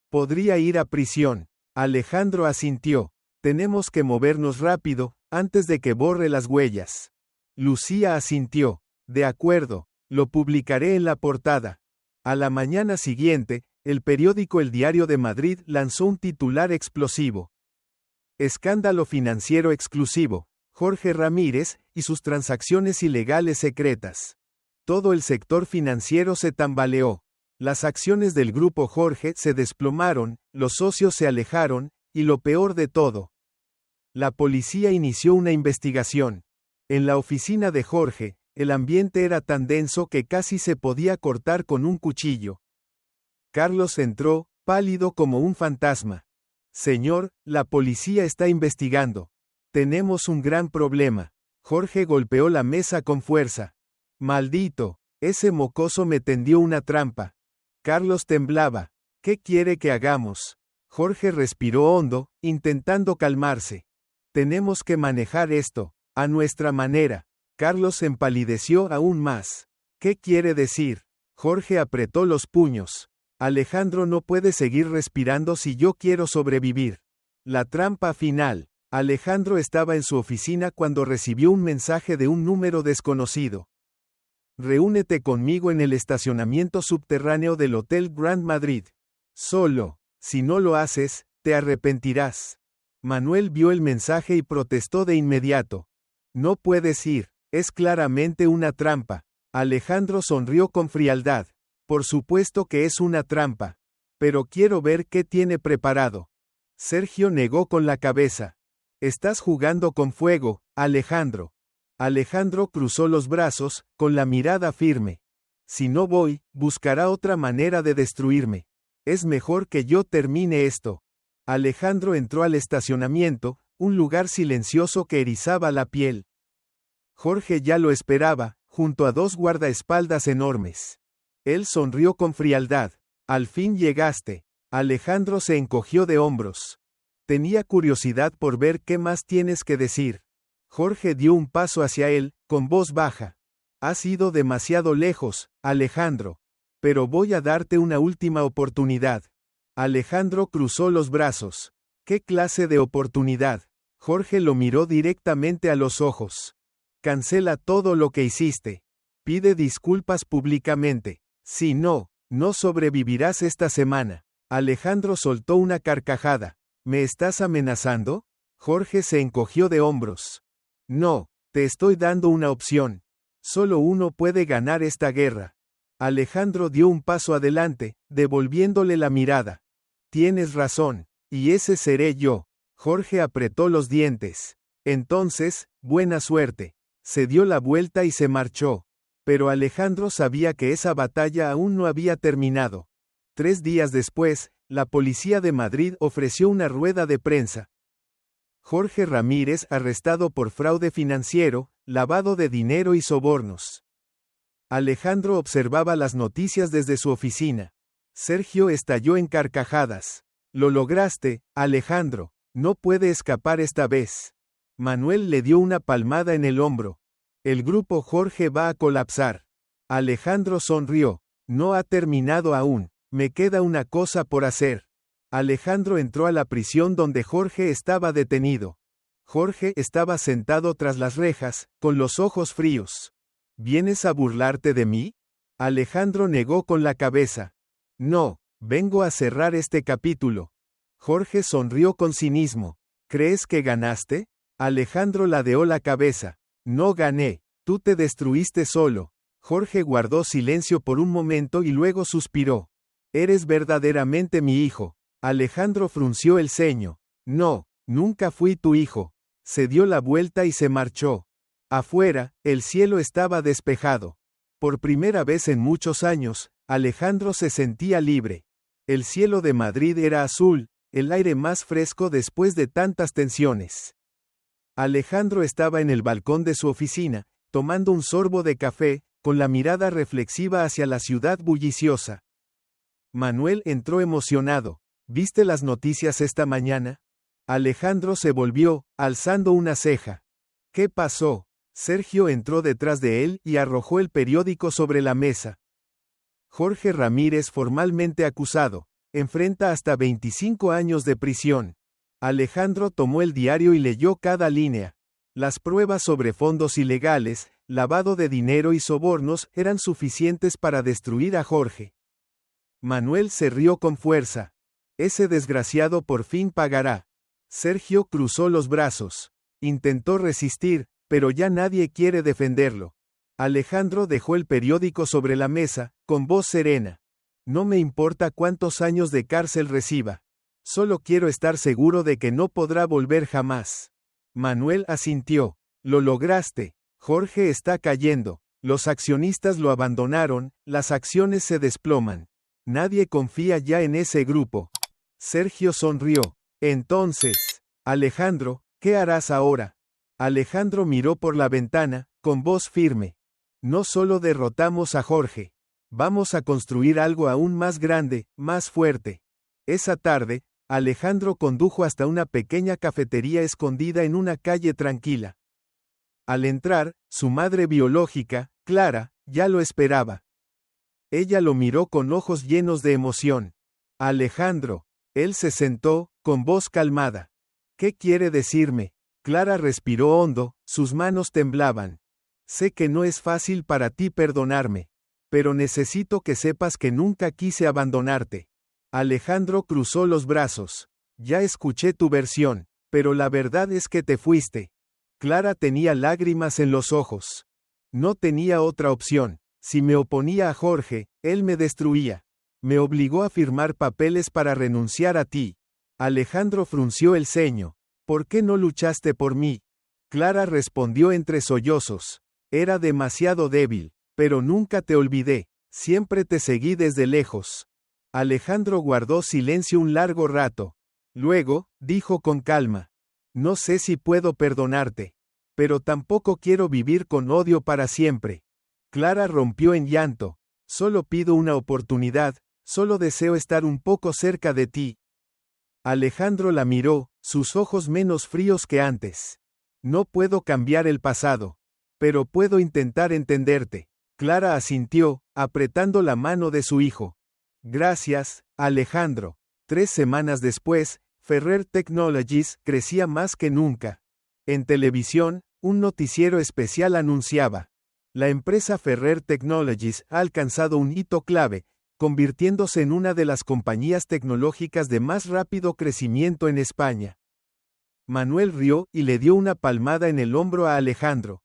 Podría ir a prisión. Alejandro asintió. Tenemos que movernos rápido, antes de que borre las huellas. Lucía asintió. De acuerdo, lo publicaré en la portada. A la mañana siguiente, el periódico El Diario de Madrid lanzó un titular explosivo. Escándalo financiero exclusivo, Jorge Ramírez y sus transacciones ilegales secretas. Todo el sector financiero se tambaleó. Las acciones del grupo Jorge se desplomaron, los socios se alejaron, y lo peor de todo. La policía inició una investigación. En la oficina de Jorge, el ambiente era tan denso que casi se podía cortar con un cuchillo. Carlos entró, pálido como un fantasma. Señor, la policía está investigando. Tenemos un gran problema. Jorge golpeó la mesa con fuerza. Maldito, ese mocoso me tendió una trampa. Carlos temblaba. ¿Qué quiere que hagamos? Jorge respiró hondo, intentando calmarse. Tenemos que manejar esto, a nuestra manera. Carlos empalideció aún más. ¿Qué quiere decir? Jorge apretó los puños. Alejandro no puede seguir respirando si yo quiero sobrevivir. La trampa final. Alejandro estaba en su oficina cuando recibió un mensaje de un número desconocido. Reúnete conmigo en el estacionamiento subterráneo del Hotel Grand Madrid. Solo, si no lo haces, te arrepentirás. Manuel vio el mensaje y protestó de inmediato. No puedes ir, es claramente una trampa. Alejandro sonrió con frialdad. Por supuesto que es una trampa. Pero quiero ver qué tiene preparado. Sergio negó con la cabeza. Estás jugando con fuego, Alejandro. Alejandro cruzó los brazos, con la mirada firme. Si no voy, buscará otra manera de destruirme. Es mejor que yo termine esto. Alejandro entró al estacionamiento, un lugar silencioso que erizaba la piel. Jorge ya lo esperaba, junto a 2 guardaespaldas enormes. Él sonrió con frialdad. Al fin llegaste. Alejandro se encogió de hombros. Tenía curiosidad por ver qué más tienes que decir. Jorge dio un paso hacia él, con voz baja. Has ido demasiado lejos, Alejandro. Pero voy a darte una última oportunidad. Alejandro cruzó los brazos. ¿Qué clase de oportunidad? Jorge lo miró directamente a los ojos. Cancela todo lo que hiciste. Pide disculpas públicamente. Si no, no sobrevivirás esta semana. Alejandro soltó una carcajada. ¿Me estás amenazando? Jorge se encogió de hombros. No, te estoy dando una opción. Solo uno puede ganar esta guerra. Alejandro dio un paso adelante, devolviéndole la mirada. Tienes razón, y ese seré yo. Jorge apretó los dientes. Entonces, buena suerte. Se dio la vuelta y se marchó. Pero Alejandro sabía que esa batalla aún no había terminado. 3 días después, la policía de Madrid ofreció una rueda de prensa. Jorge Ramírez arrestado por fraude financiero, lavado de dinero y sobornos. Alejandro observaba las noticias desde su oficina. Sergio estalló en carcajadas. Lo lograste, Alejandro. No puede escapar esta vez. Manuel le dio una palmada en el hombro. El grupo Jorge va a colapsar. Alejandro sonrió. No ha terminado aún. Me queda una cosa por hacer. Alejandro entró a la prisión donde Jorge estaba detenido. Jorge estaba sentado tras las rejas, con los ojos fríos. ¿Vienes a burlarte de mí? Alejandro negó con la cabeza. No, vengo a cerrar este capítulo. Jorge sonrió con cinismo. ¿Crees que ganaste? Alejandro ladeó la cabeza. No gané, tú te destruiste solo. Jorge guardó silencio por un momento y luego suspiró. Eres verdaderamente mi hijo. Alejandro frunció el ceño. No, nunca fui tu hijo. Se dio la vuelta y se marchó. Afuera, el cielo estaba despejado. Por primera vez en muchos años, Alejandro se sentía libre. El cielo de Madrid era azul, el aire más fresco después de tantas tensiones. Alejandro estaba en el balcón de su oficina, tomando un sorbo de café, con la mirada reflexiva hacia la ciudad bulliciosa. Manuel entró emocionado. ¿Viste las noticias esta mañana? Alejandro se volvió, alzando una ceja. ¿Qué pasó? Sergio entró detrás de él y arrojó el periódico sobre la mesa. Jorge Ramírez, formalmente acusado, enfrenta hasta 25 años de prisión. Alejandro tomó el diario y leyó cada línea. Las pruebas sobre fondos ilegales, lavado de dinero y sobornos eran suficientes para destruir a Jorge. Manuel se rió con fuerza. Ese desgraciado por fin pagará. Sergio cruzó los brazos. Intentó resistir, pero ya nadie quiere defenderlo. Alejandro dejó el periódico sobre la mesa, con voz serena. No me importa cuántos años de cárcel reciba. Solo quiero estar seguro de que no podrá volver jamás. Manuel asintió. Lo lograste. Jorge está cayendo. Los accionistas lo abandonaron, las acciones se desploman. Nadie confía ya en ese grupo. Sergio sonrió. Entonces, Alejandro, ¿qué harás ahora? Alejandro miró por la ventana, con voz firme. No solo derrotamos a Jorge. Vamos a construir algo aún más grande, más fuerte. Esa tarde, Alejandro condujo hasta una pequeña cafetería escondida en una calle tranquila. Al entrar, su madre biológica, Clara, ya lo esperaba. Ella lo miró con ojos llenos de emoción. Alejandro. Él se sentó, con voz calmada. ¿Qué quiere decirme? Clara respiró hondo, sus manos temblaban. Sé que no es fácil para ti perdonarme. Pero necesito que sepas que nunca quise abandonarte. Alejandro cruzó los brazos. Ya escuché tu versión, pero la verdad es que te fuiste. Clara tenía lágrimas en los ojos. No tenía otra opción. Si me oponía a Jorge, él me destruía. Me obligó a firmar papeles para renunciar a ti. Alejandro frunció el ceño. ¿Por qué no luchaste por mí? Clara respondió entre sollozos. Era demasiado débil, pero nunca te olvidé. Siempre te seguí desde lejos. Alejandro guardó silencio un largo rato. Luego, dijo con calma. No sé si puedo perdonarte. Pero tampoco quiero vivir con odio para siempre. Clara rompió en llanto. Solo pido una oportunidad, solo deseo estar un poco cerca de ti. Alejandro la miró, sus ojos menos fríos que antes. No puedo cambiar el pasado. Pero puedo intentar entenderte. Clara asintió, apretando la mano de su hijo. Gracias, Alejandro. 3 semanas después, Ferrer Technologies crecía más que nunca. En televisión, un noticiero especial anunciaba. La empresa Ferrer Technologies ha alcanzado un hito clave, convirtiéndose en una de las compañías tecnológicas de más rápido crecimiento en España. Manuel rió y le dio una palmada en el hombro a Alejandro.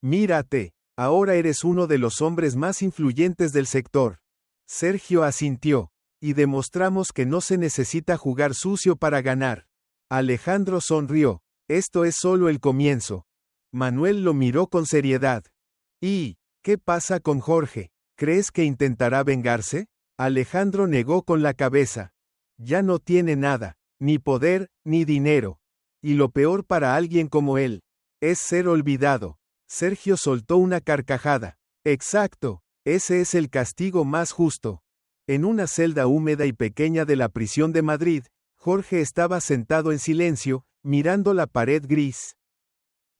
Mírate, ahora eres uno de los hombres más influyentes del sector. Sergio asintió. Y demostramos que no se necesita jugar sucio para ganar. Alejandro sonrió. Esto es solo el comienzo. Manuel lo miró con seriedad. ¿Y qué pasa con Jorge? ¿Crees que intentará vengarse? Alejandro negó con la cabeza. Ya no tiene nada, ni poder, ni dinero. Y lo peor para alguien como él, es ser olvidado. Sergio soltó una carcajada. Exacto, ese es el castigo más justo. En una celda húmeda y pequeña de la prisión de Madrid, Jorge estaba sentado en silencio, mirando la pared gris.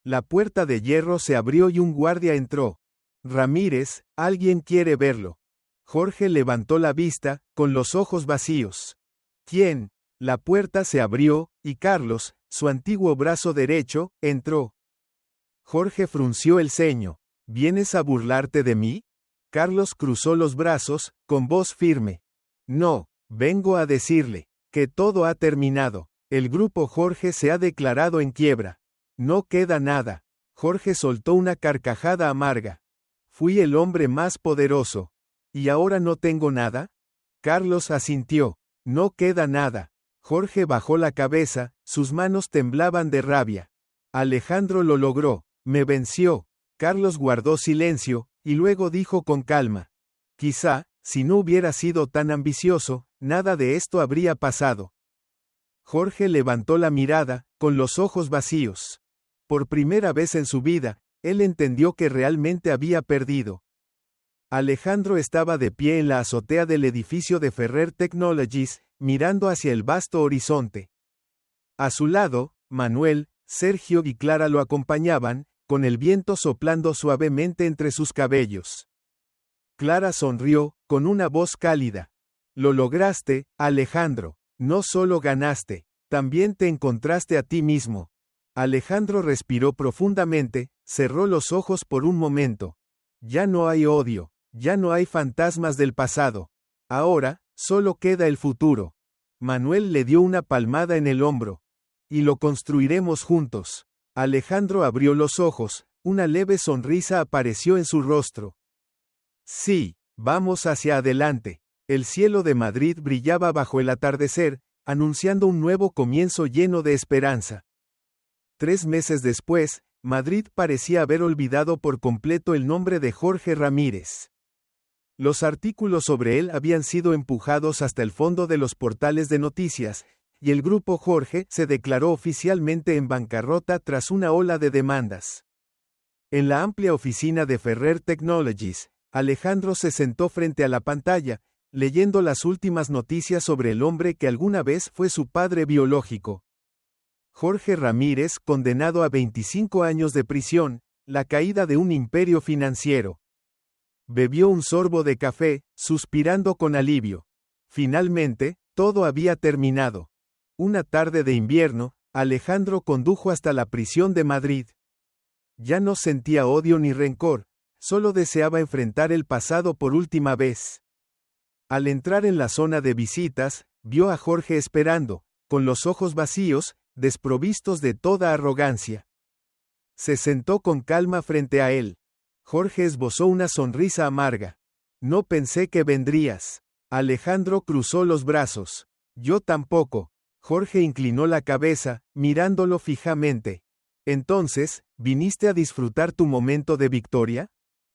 La puerta de hierro se abrió y un guardia entró. Ramírez, alguien quiere verlo. Jorge levantó la vista, con los ojos vacíos. ¿Quién? La puerta se abrió, y Carlos, su antiguo brazo derecho, entró. Jorge frunció el ceño. ¿Vienes a burlarte de mí? Carlos cruzó los brazos, con voz firme. No, vengo a decirle que todo ha terminado. El grupo Jorge se ha declarado en quiebra. No queda nada. Jorge soltó una carcajada amarga. Fui el hombre más poderoso. ¿Y ahora no tengo nada? Carlos asintió. No queda nada. Jorge bajó la cabeza, sus manos temblaban de rabia. Alejandro lo logró. Me venció. Carlos guardó silencio, y luego dijo con calma. Quizá, si no hubiera sido tan ambicioso, nada de esto habría pasado. Jorge levantó la mirada, con los ojos vacíos. Por primera vez en su vida, él entendió que realmente había perdido. Alejandro estaba de pie en la azotea del edificio de Ferrer Technologies, mirando hacia el vasto horizonte. A su lado, Manuel, Sergio y Clara lo acompañaban, con el viento soplando suavemente entre sus cabellos. Clara sonrió, con una voz cálida. Lo lograste, Alejandro. No solo ganaste, también te encontraste a ti mismo. Alejandro respiró profundamente, cerró los ojos por un momento. Ya no hay odio, ya no hay fantasmas del pasado. Ahora, solo queda el futuro. Manuel le dio una palmada en el hombro. Y lo construiremos juntos. Alejandro abrió los ojos, una leve sonrisa apareció en su rostro. Sí, vamos hacia adelante. El cielo de Madrid brillaba bajo el atardecer, anunciando un nuevo comienzo lleno de esperanza. 3 meses después, Madrid parecía haber olvidado por completo el nombre de Jorge Ramírez. Los artículos sobre él habían sido empujados hasta el fondo de los portales de noticias, y el grupo Jorge se declaró oficialmente en bancarrota tras una ola de demandas. En la amplia oficina de Ferrer Technologies, Alejandro se sentó frente a la pantalla, leyendo las últimas noticias sobre el hombre que alguna vez fue su padre biológico. Jorge Ramírez, condenado a 25 años de prisión, la caída de un imperio financiero. Bebió un sorbo de café, suspirando con alivio. Finalmente, todo había terminado. Una tarde de invierno, Alejandro condujo hasta la prisión de Madrid. Ya no sentía odio ni rencor, solo deseaba enfrentar el pasado por última vez. Al entrar en la zona de visitas, vio a Jorge esperando, con los ojos vacíos, desprovistos de toda arrogancia. Se sentó con calma frente a él. Jorge esbozó una sonrisa amarga. No pensé que vendrías. Alejandro cruzó los brazos. Yo tampoco. Jorge inclinó la cabeza, mirándolo fijamente. Entonces, ¿viniste a disfrutar tu momento de victoria?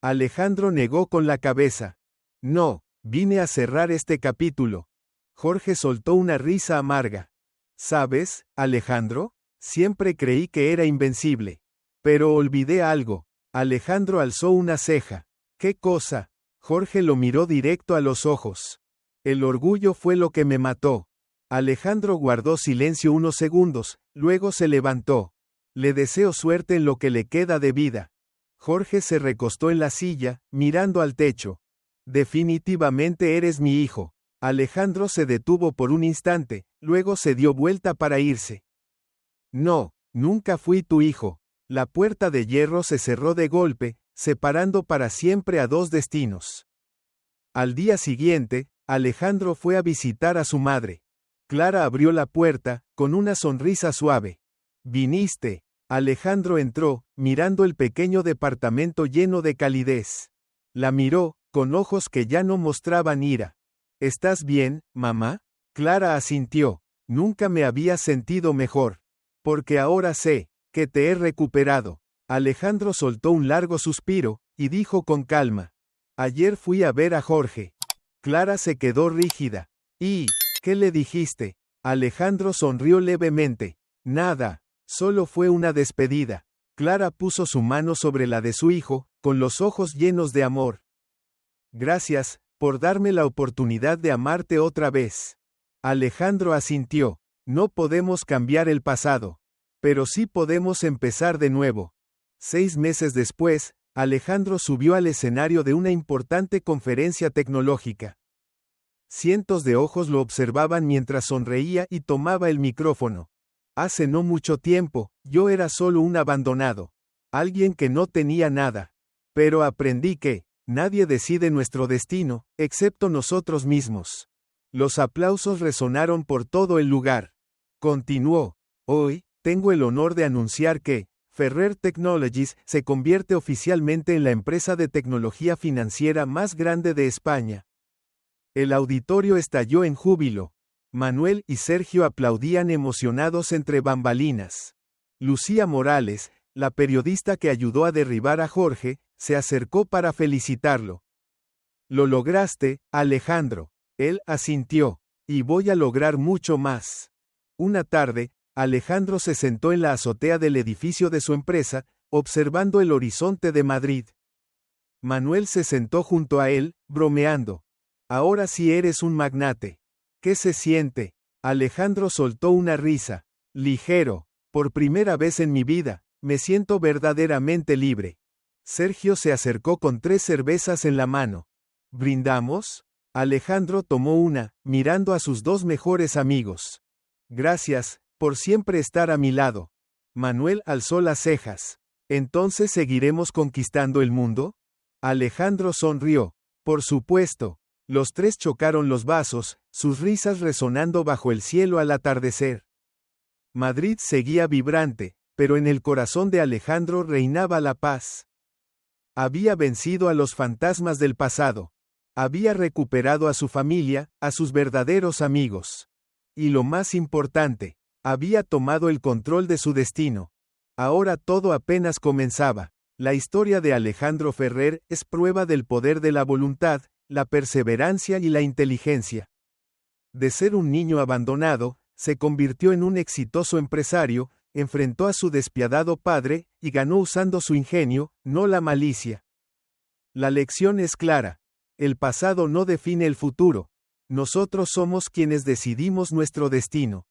Alejandro negó con la cabeza. No. Vine a cerrar este capítulo. Jorge soltó una risa amarga. ¿Sabes, Alejandro? Siempre creí que era invencible. Pero olvidé algo. Alejandro alzó una ceja. ¿Qué cosa? Jorge lo miró directo a los ojos. El orgullo fue lo que me mató. Alejandro guardó silencio unos segundos, luego se levantó. Le deseo suerte en lo que le queda de vida. Jorge se recostó en la silla, mirando al techo. Definitivamente eres mi hijo. Alejandro se detuvo por un instante, luego se dio vuelta para irse. No, nunca fui tu hijo. La puerta de hierro se cerró de golpe, separando para siempre a dos destinos. Al día siguiente, Alejandro fue a visitar a su madre. Clara abrió la puerta, con una sonrisa suave. ¿Viniste? Alejandro entró, mirando el pequeño departamento lleno de calidez. La miró, con ojos que ya no mostraban ira. ¿Estás bien, mamá? Clara asintió. Nunca me había sentido mejor. Porque ahora sé que te he recuperado. Alejandro soltó un largo suspiro, y dijo con calma. Ayer fui a ver a Jorge. Clara se quedó rígida. ¿Y qué le dijiste? Alejandro sonrió levemente. Nada, solo fue una despedida. Clara puso su mano sobre la de su hijo, con los ojos llenos de amor. Gracias, por darme la oportunidad de amarte otra vez. Alejandro asintió. No podemos cambiar el pasado. Pero sí podemos empezar de nuevo. 6 meses después, Alejandro subió al escenario de una importante conferencia tecnológica. Cientos de ojos lo observaban mientras sonreía y tomaba el micrófono. Hace no mucho tiempo, yo era solo un abandonado. Alguien que no tenía nada. Pero aprendí que nadie decide nuestro destino, excepto nosotros mismos. Los aplausos resonaron por todo el lugar. Continuó. Hoy, tengo el honor de anunciar que Ferrer Technologies se convierte oficialmente en la empresa de tecnología financiera más grande de España. El auditorio estalló en júbilo. Manuel y Sergio aplaudían emocionados entre bambalinas. Lucía Morales, la periodista que ayudó a derribar a Jorge, se acercó para felicitarlo. Lo lograste, Alejandro. Él asintió. Y voy a lograr mucho más. Una tarde, Alejandro se sentó en la azotea del edificio de su empresa, observando el horizonte de Madrid. Manuel se sentó junto a él, bromeando. Ahora sí eres un magnate. ¿Qué se siente? Alejandro soltó una risa. Ligero. Por primera vez en mi vida, me siento verdaderamente libre. Sergio se acercó con 3 cervezas en la mano. ¿Brindamos? Alejandro tomó una, mirando a sus 2 mejores amigos. Gracias, por siempre estar a mi lado. Manuel alzó las cejas. ¿Entonces seguiremos conquistando el mundo? Alejandro sonrió. Por supuesto. Los 3 chocaron los vasos, sus risas resonando bajo el cielo al atardecer. Madrid seguía vibrante, pero en el corazón de Alejandro reinaba la paz. Había vencido a los fantasmas del pasado. Había recuperado a su familia, a sus verdaderos amigos. Y lo más importante, había tomado el control de su destino. Ahora todo apenas comenzaba. La historia de Alejandro Ferrer es prueba del poder de la voluntad, la perseverancia y la inteligencia. De ser un niño abandonado, se convirtió en un exitoso empresario, enfrentó a su despiadado padre, y ganó usando su ingenio, no la malicia. La lección es clara. El pasado no define el futuro. Nosotros somos quienes decidimos nuestro destino.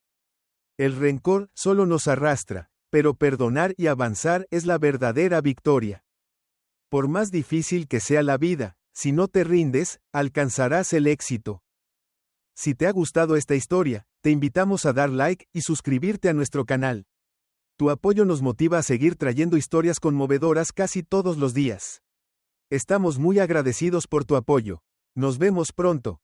El rencor solo nos arrastra, pero perdonar y avanzar es la verdadera victoria. Por más difícil que sea la vida, si no te rindes, alcanzarás el éxito. Si te ha gustado esta historia, te invitamos a dar like y suscribirte a nuestro canal. Tu apoyo nos motiva a seguir trayendo historias conmovedoras casi todos los días. Estamos muy agradecidos por tu apoyo. Nos vemos pronto.